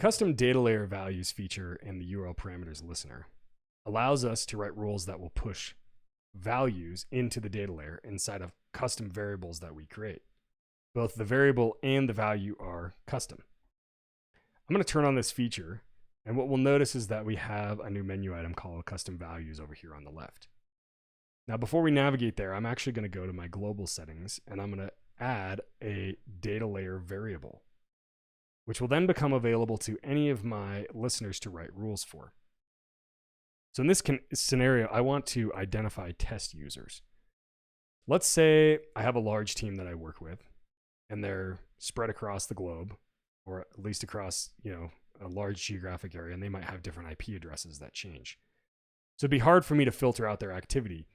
custom data layer values feature in the URL parameters listener allows us to write rules that will push values into the data layer inside of custom variables that we create. Both the variable and the value are custom. I'm going to turn on this feature, and what we'll notice is that we have a new menu item called custom values over here on the left. Now, before we navigate there, I'm actually going to go to my global settings, and I'm going to add a data layer variable, which will then become available to any of my listeners to write rules for. So in this scenario, I want to identify test users. Let's say I have a large team that I work with, and they're spread across the globe, or at least across, a large geographic area, and they might have different IP addresses that change. So it'd be hard for me to filter out their activity.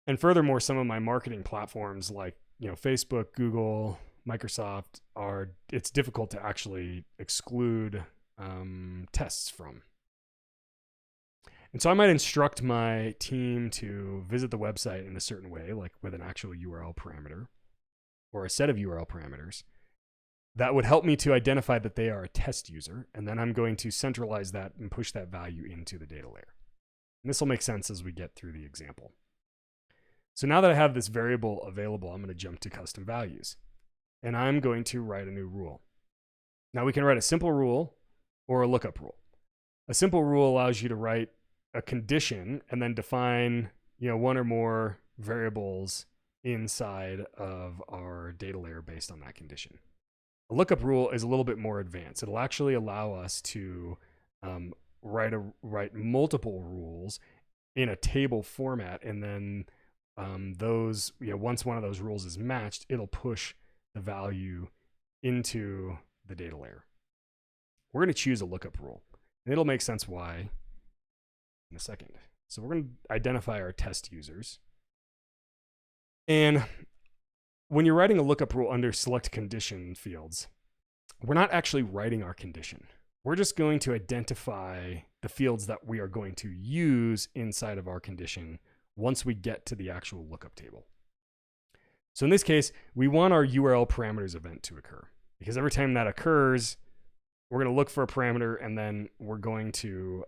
And furthermore, some of my marketing platforms like, Facebook, Google, Microsoft it's difficult to actually exclude tests from. And so I might instruct my team to visit the website in a certain way, like with an actual URL parameter or a set of URL parameters that would help me to identify that they are a test user. And then I'm going to centralize that and push that value into the data layer. And this will make sense as we get through the example. So now that I have this variable available, I'm going to jump to custom values. And I'm going to write a new rule. Now we can write a simple rule or a lookup rule. A simple rule allows you to write a condition and then define, one or more variables inside of our data layer based on that condition. A lookup rule is a little bit more advanced. It'll actually allow us to write multiple rules in a table format, and then those, once one of those rules is matched, it'll push the value into the data layer. We're going to choose a lookup rule, and it'll make sense why in a second. So we're going to identify our test users. And when you're writing a lookup rule under select condition fields, we're not actually writing our condition. We're just going to identify the fields that we are going to use inside of our condition once we get to the actual lookup table. So in this case, we want our URL parameters event to occur, because every time that occurs, we're going to look for a parameter, and then we're going to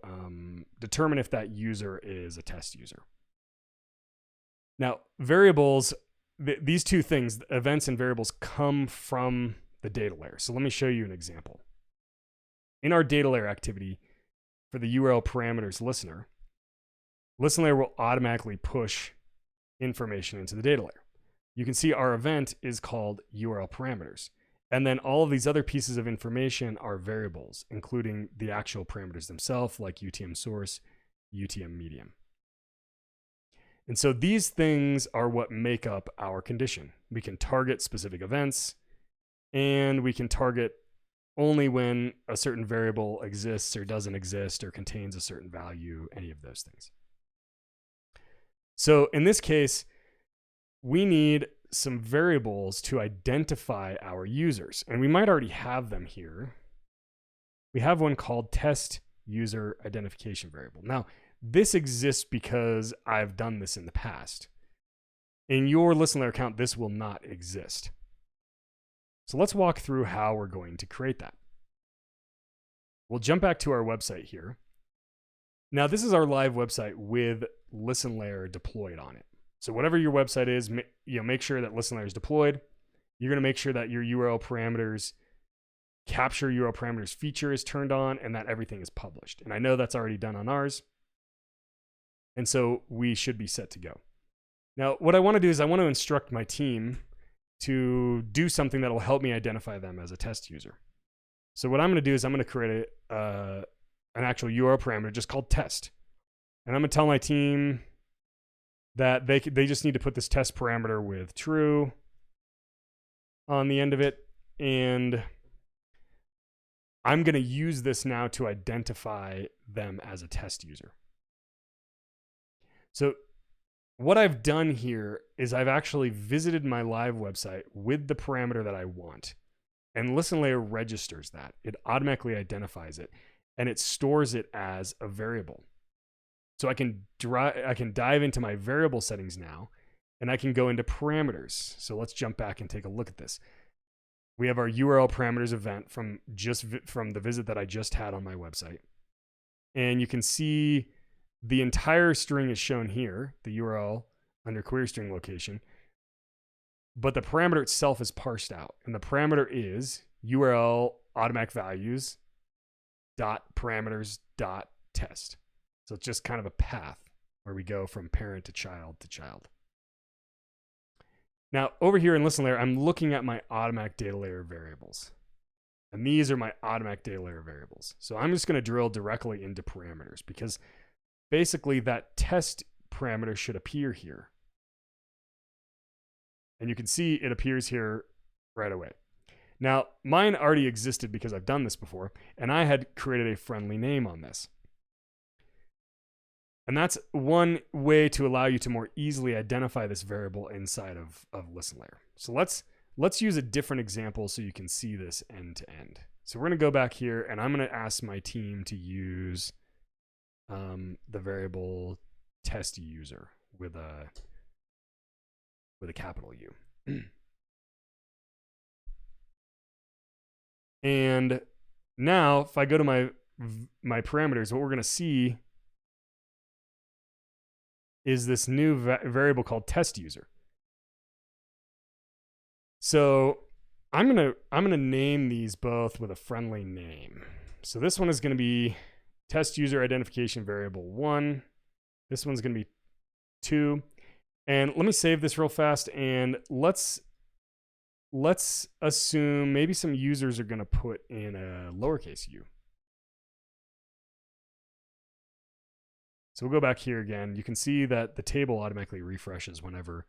determine if that user is a test user. Now, variables, these two things, events and variables, come from the data layer. So let me show you an example. In our data layer activity for the URL parameters listener, ListenLayer will automatically push information into the data layer. You can see our event is called URL parameters. And then all of these other pieces of information are variables, including the actual parameters themselves, like UTM source, UTM medium. And so these things are what make up our condition. We can target specific events, and we can target only when a certain variable exists or doesn't exist or contains a certain value, any of those things. So in this case, we need some variables to identify our users, and we might already have them here. We have one called test user identification variable. Now, this exists because I've done this in the past. In your ListenLayer account, this will not exist. So let's walk through how we're going to create that. We'll jump back to our website here. Now, this is our live website with ListenLayer deployed on it. So whatever your website is, make sure that ListenLayer is deployed. You're going to make sure that your URL parameters, capture URL parameters feature is turned on, and that everything is published. And I know that's already done on ours. And so we should be set to go. Now, what I want to do is I want to instruct my team to do something that will help me identify them as a test user. So what I'm going to do is I'm going to create an actual URL parameter just called test. And I'm going to tell my team that they just need to put this test parameter with true on the end of it. And I'm going to use this now to identify them as a test user. So what I've done here is I've actually visited my live website with the parameter that I want. And ListenLayer registers that. It automatically identifies it, and it stores it as a variable. So I can dive into my variable settings now, and I can go into parameters. So let's jump back and take a look at this. We have our URL parameters event from the visit that I just had on my website. And you can see the entire string is shown here, the URL under query string location. But the parameter itself is parsed out. And the parameter is URL automatic values dot parameters dot test. So it's just kind of a path where we go from parent to child to child. Now, over here in ListenLayer, I'm looking at my automatic data layer variables. And these are my automatic data layer variables. So I'm just going to drill directly into parameters because basically that test parameter should appear here. And you can see it appears here right away. Now, mine already existed because I've done this before, and I had created a friendly name on this. And that's one way to allow you to more easily identify this variable inside of ListenLayer. So let's use a different example so you can see this end to end. So we're going to go back here, and I'm going to ask my team to use the variable test user with a capital U. And now if I go to my parameters, what we're going to see is this new variable called test user. So I'm gonna name these both with a friendly name. So this one is going to be test user identification variable 1. This one's going to be 2. And let me save this real fast, and let's assume maybe some users are going to put in a lowercase u. So we'll go back here again. You can see that the table automatically refreshes whenever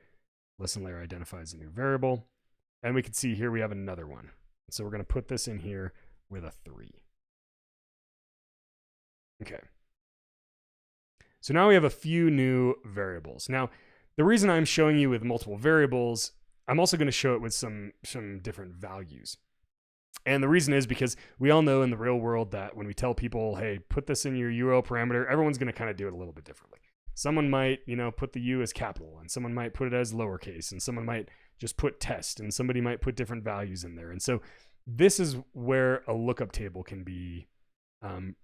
ListenLayer identifies a new variable. And we can see here we have another one. So we're going to put this in here with a 3. Okay. So now we have a few new variables. Now, the reason I'm showing you with multiple variables, I'm also going to show it with some different values. And the reason is because we all know in the real world that when we tell people, hey, put this in your URL parameter, everyone's going to kind of do it a little bit differently. Someone might, put the U as capital, and someone might put it as lowercase, and someone might just put test, and somebody might put different values in there. And so this is where a lookup table can be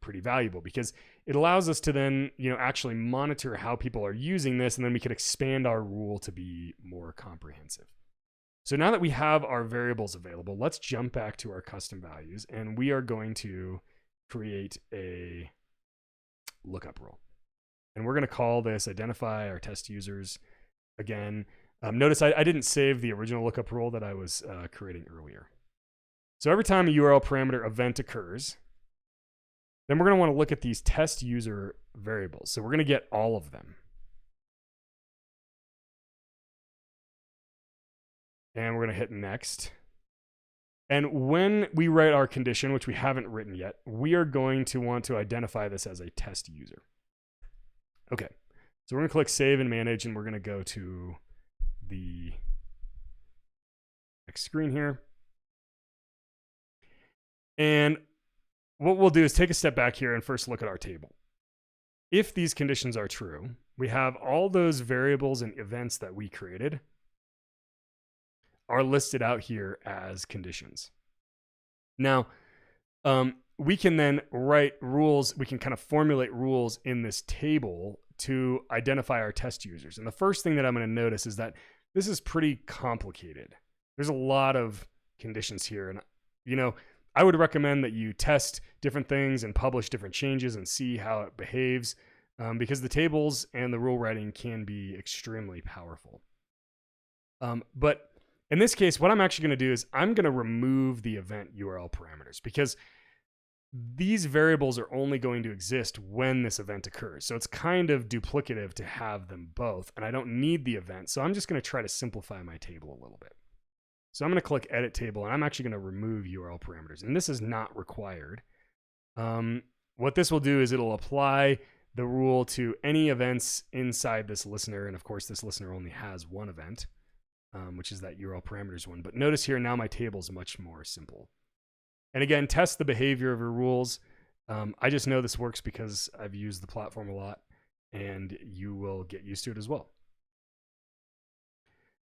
pretty valuable, because it allows us to then, actually monitor how people are using this, and then we could expand our rule to be more comprehensive. So now that we have our variables available, let's jump back to our custom values, and we are going to create a lookup rule. And we're going to call this identify our test users again. Notice I didn't save the original lookup rule that I was creating earlier. So every time a URL parameter event occurs, then we're going to want to look at these test user variables. So we're going to get all of them. And we're going to hit next. And when we write our condition, which we haven't written yet, we are going to want to identify this as a test user. Okay, so we're going to click Save and Manage, and we're going to go to the next screen here. And what we'll do is take a step back here and first look at our table. If these conditions are true, we have all those variables and events that we created are listed out here as conditions. Now, we can then write rules. We can kind of formulate rules in this table to identify our test users. And the first thing that I'm going to notice is that this is pretty complicated. There's a lot of conditions here. And, I would recommend that you test different things and publish different changes and see how it behaves, because the tables and the rule writing can be extremely powerful. But in this case, what I'm actually going to do is I'm going to remove the event URL parameters, because these variables are only going to exist when this event occurs. So it's kind of duplicative to have them both, and I don't need the event. So I'm just going to try to simplify my table a little bit. So I'm going to click Edit Table, and I'm actually going to remove URL parameters. And this is not required. What this will do is it'll apply the rule to any events inside this listener. And of course, this listener only has one event, which is that URL parameters one. But notice here, now my table is much more simple. And again, test the behavior of your rules. I just know this works because I've used the platform a lot, and you will get used to it as well.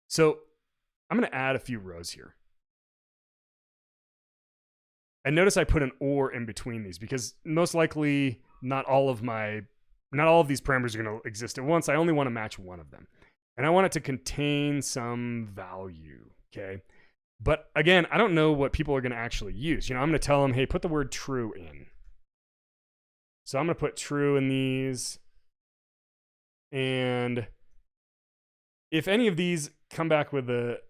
So I'm going to add a few rows here. And notice I put an or in between these because most likely not all of these parameters are going to exist at once. I only want to match one of them. And I want it to contain some value, okay? But again, I don't know what people are going to actually use. I'm going to tell them, hey, put the word true in. So I'm going to put true in these. And if any of these come back with a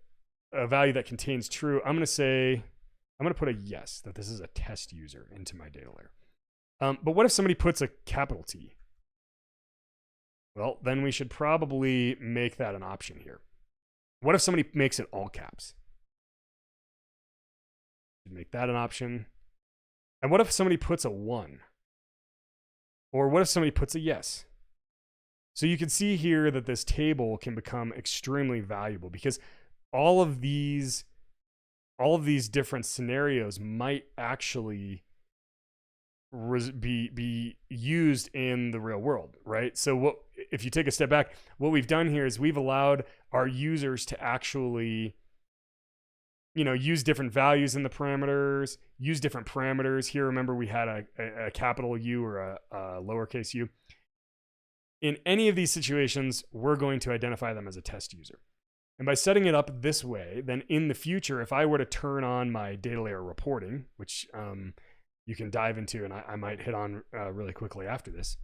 value that contains true, I'm going to put a yes, that this is a test user into my data layer. But what if somebody puts a capital T? Well, then we should probably make that an option here. What if somebody makes it all caps? Make that an option. And what if somebody puts a 1? Or what if somebody puts a yes? So you can see here that this table can become extremely valuable because all of these different scenarios might actually be used in the real world, right? So if you take a step back, what we've done here is we've allowed our users to actually use different values in the parameters, use different parameters. Here, remember, we had a capital U or a lowercase u. In any of these situations, we're going to identify them as a test user. And by setting it up this way, then in the future, if I were to turn on my data layer reporting, which you can dive into, and I might hit on really quickly after this,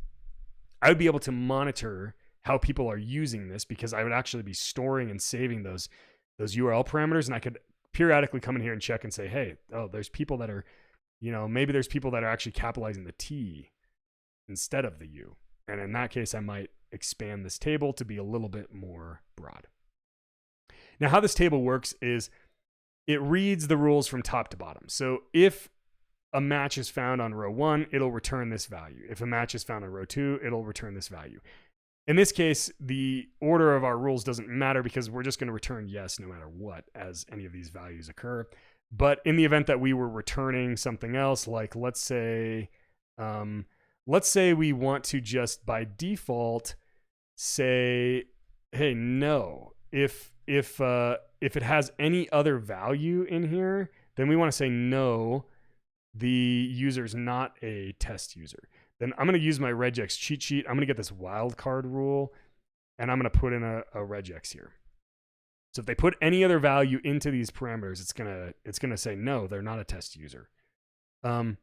I would be able to monitor how people are using this because I would actually be storing and saving those URL parameters, and I could periodically come in here and check and say, hey, there's people that are, maybe there's people that are actually capitalizing the T instead of the U. And in that case, I might expand this table to be a little bit more broad. Now, how this table works is it reads the rules from top to bottom. So if a match is found on row 1, it'll return this value. If a match is found on row 2, it'll return this value. In this case, the order of our rules doesn't matter because we're just going to return yes no matter what as any of these values occur. But in the event that we were returning something else, like let's say we want to just by default say, hey, no. If it has any other value in here, then we want to say no, the user's not a test user. Then I'm going to use my regex cheat sheet. I'm going to get this wildcard rule, and I'm going to put in a regex here. So if they put any other value into these parameters, it's gonna say no, they're not a test user. Now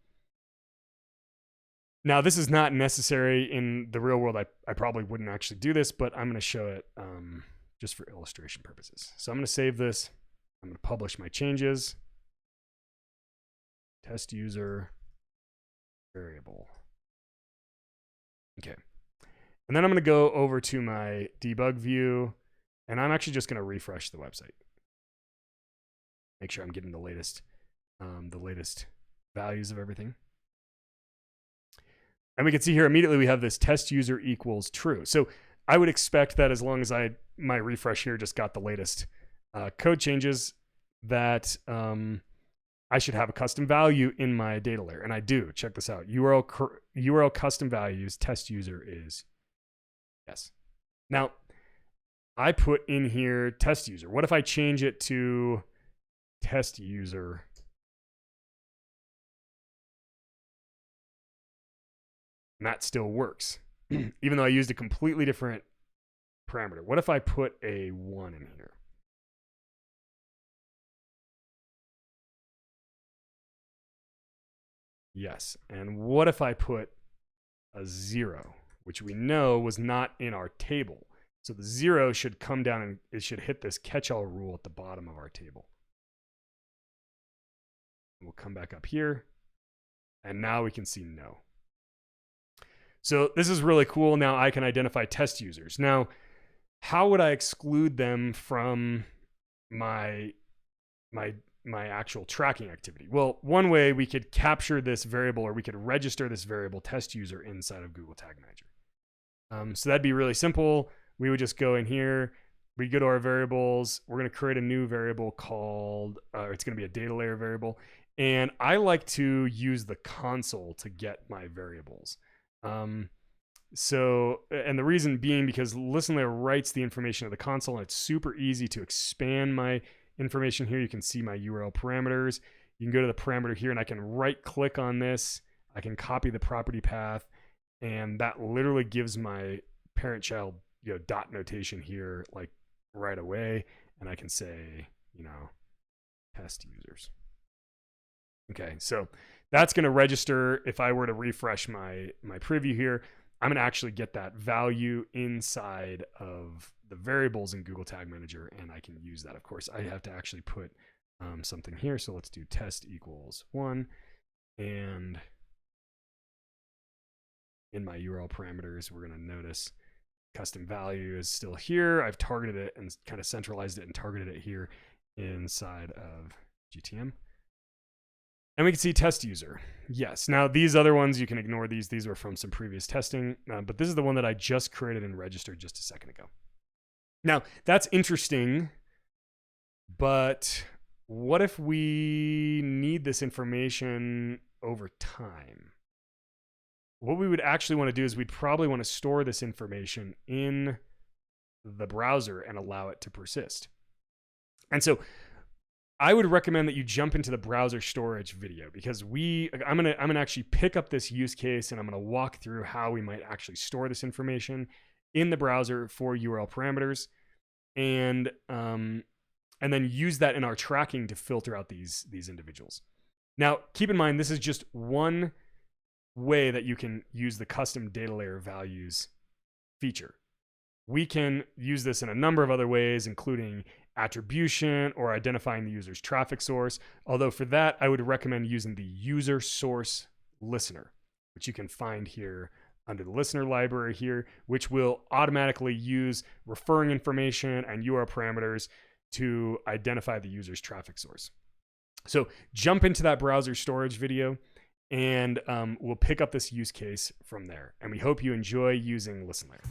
this is not necessary in the real world. I probably wouldn't actually do this, but I'm going to show it just for illustration purposes. So I'm going to save this. I'm going to publish my changes. Test user variable. Okay. And then I'm going to go over to my debug view, and I'm actually just going to refresh the website. Make sure I'm getting the latest values of everything. And we can see here immediately we have this test user equals true. So I would expect that as long as my refresh here just got the latest code changes, that I should have a custom value in my data layer. And I do. Check this out. URL custom values test user is yes. Now, I put in here test user. What if I change it to test user? And that still works, even though I used a completely different parameter. What if I put a 1 in here? Yes. And what if I put a 0, which we know was not in our table? So the 0 should come down and it should hit this catch-all rule at the bottom of our table. We'll come back up here, and now we can see no. So this is really cool. Now I can identify test users. Now, how would I exclude them from my actual tracking activity? Well, one way we could capture this variable, or we could register this variable test user inside of Google Tag Manager. So that'd be really simple. We would just go in here, we go to our variables. We're going to create a new variable called, it's going to be a data layer variable. And I like to use the console to get my variables. And the reason being because ListenLayer writes the information of the console, and it's super easy to expand my information here. You can see my URL parameters. You can go to the parameter here and I can right click on this. I can copy the property path, and that literally gives my parent child, dot notation here, like right away. And I can say, test users. Okay, so that's going to register. If I were to refresh my preview here, I'm going to actually get that value inside of the variables in Google Tag Manager, and I can use that. Of course, I have to actually put something here. So let's do test equals 1, and in my URL parameters, we're going to notice custom value is still here. I've targeted it and kind of centralized it and targeted it here inside of GTM. And we can see test user. Yes. Now these other ones, you can ignore these. These were from some previous testing, but this is the one that I just created and registered just a second ago. Now that's interesting, but what if we need this information over time? What we would actually want to do is we'd probably want to store this information in the browser and allow it to persist. And so I would recommend that you jump into the browser storage video, because I'm gonna actually pick up this use case and I'm gonna walk through how we might actually store this information in the browser for URL parameters, and then use that in our tracking to filter out these individuals. Now, keep in mind, this is just one way that you can use the custom data layer values feature. We can use this in a number of other ways, including attribution or identifying the user's traffic source. Although for that, I would recommend using the user source listener, which you can find here under the listener library here, which will automatically use referring information and URL parameters to identify the user's traffic source. So jump into that browser storage video, and we'll pick up this use case from there. And we hope you enjoy using ListenLayer.